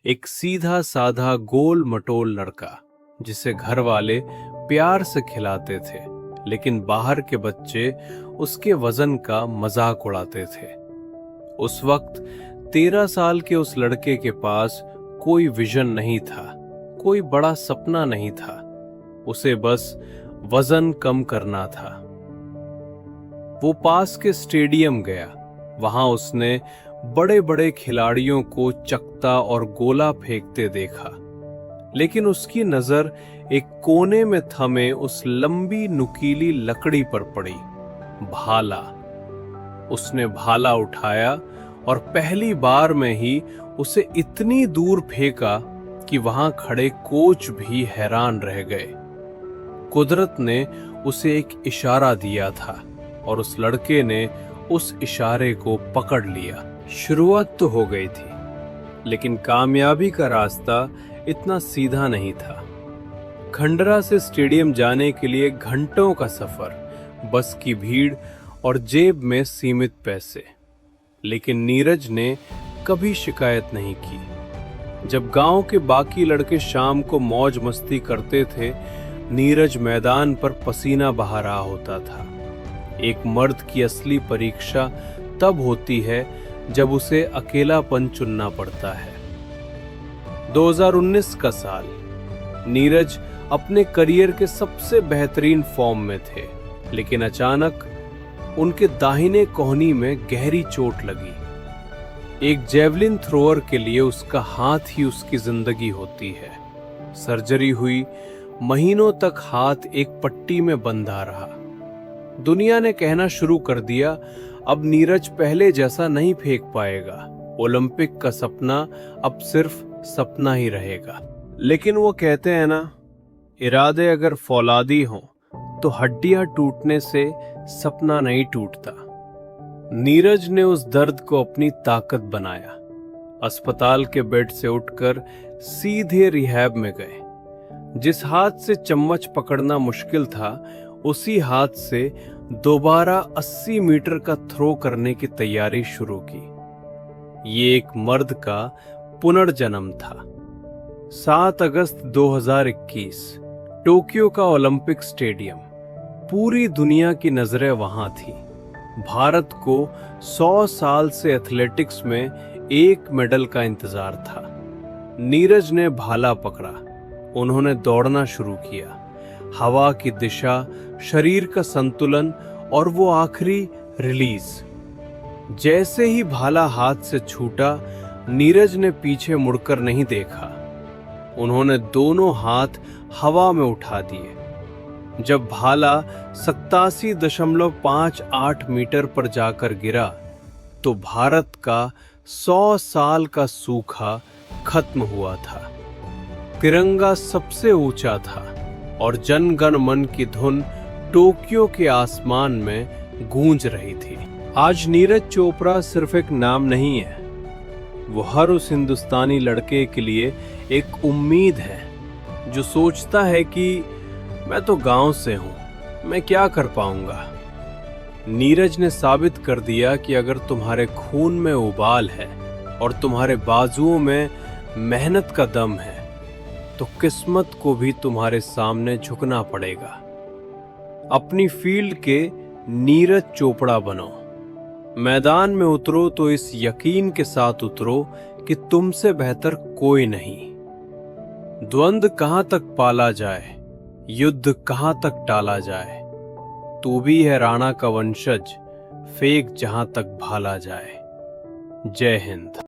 एक सीधा साधा गोल मटोल लड़का जिसे घर वाले प्यार से खिलाते थे, लेकिन बाहर के बच्चे उसके वजन का मजाक उड़ाते थे। उस वक्त 13 साल के उस लड़के के पास कोई विजन नहीं था, कोई बड़ा सपना नहीं था। उसे बस वजन कम करना था। वो पास के स्टेडियम गया। वहां उसने बड़े बड़े खिलाड़ियों को चकता और गोला फेंकते देखा, लेकिन उसकी नजर एक कोने में थमे उस लंबी नुकीली लकड़ी पर पड़ी, भाला। उसने भाला उठाया और पहली बार में ही उसे इतनी दूर फेंका कि वहां खड़े कोच भी हैरान रह गए। कुदरत ने उसे एक इशारा दिया था और उस लड़के ने उस इशारे को पकड़ लिया। शुरुआत तो हो गई थी, लेकिन कामयाबी का रास्ता इतना सीधा नहीं था। खंडरा से स्टेडियम जाने के लिए घंटों का सफर, बस की भीड़ और जेब में सीमित पैसे। लेकिन नीरज ने कभी शिकायत नहीं की। जब गांव के बाकी लड़के शाम को मौज मस्ती करते थे, नीरज मैदान पर पसीना बहा रहा होता था। एक मर्द की असली परीक्षा तब होती है जब उसे अकेलापन चुनना पड़ता है। 2019 का साल। नीरज अपने करियर के सबसे बेहतरीन फॉर्म में थे, लेकिन अचानक उनके दाहिने कोहनी में गहरी चोट लगी। एक जेवलिन थ्रोअर के लिए उसका हाथ ही उसकी जिंदगी होती है। सर्जरी हुई, महीनों तक हाथ एक पट्टी में बंधा रहा। दुनिया ने कहना शुरू कर दिया, अब नीरज पहले जैसा नहीं फेंक पाएगा। ओलंपिक का सपना अब सिर्फ सपना ही रहेगा। लेकिन वो कहते हैं ना, इरादे अगर फौलादी हों तो हड्डियां टूटने से सपना नहीं टूटता। नीरज ने उस दर्द को अपनी ताकत बनाया। अस्पताल के बेड से उठकर सीधे रिहैब में गए। जिस हाथ से चम्मच पकड़ना मुश्किल था, उसी हाथ से दोबारा 80 मीटर का थ्रो करने की तैयारी शुरू की। ये एक मर्द का पुनर्जन्म था। 7 अगस्त 2021, टोक्यो का ओलंपिक स्टेडियम। पूरी दुनिया की नजरें वहां थी। भारत को 100 साल से एथलेटिक्स में एक मेडल का इंतजार था। नीरज ने भाला पकड़ा। उन्होंने दौड़ना शुरू किया। हवा की दिशा, शरीर का संतुलन और वो आखिरी रिलीज। जैसे ही भाला हाथ से छूटा, नीरज ने पीछे मुड़कर नहीं देखा। उन्होंने दोनों हाथ हवा में उठा दिए। जब भाला 87.58 मीटर पर जाकर गिरा, तो भारत का 100 साल का सूखा खत्म हुआ था। तिरंगा सबसे ऊंचा था और जन गण मन की धुन टोक्यो के आसमान में गूंज रही थी। आज नीरज चोपड़ा सिर्फ एक नाम नहीं है, वो हर उस हिंदुस्तानी लड़के के लिए एक उम्मीद है जो सोचता है कि मैं तो गांव से हूं, मैं क्या कर पाऊंगा। नीरज ने साबित कर दिया कि अगर तुम्हारे खून में उबाल है और तुम्हारे बाजुओं में मेहनत का दम है, तो किस्मत को भी तुम्हारे सामने झुकना पड़ेगा। अपनी फील्ड के नीरज चोपड़ा बनो। मैदान में उतरो तो इस यकीन के साथ उतरो कि तुमसे बेहतर कोई नहीं। द्वंद्व कहां तक पाला जाए, युद्ध कहां तक टाला जाए, तू भी है राणा का वंशज, फेंक जहां तक भाला जाए। जय हिंद।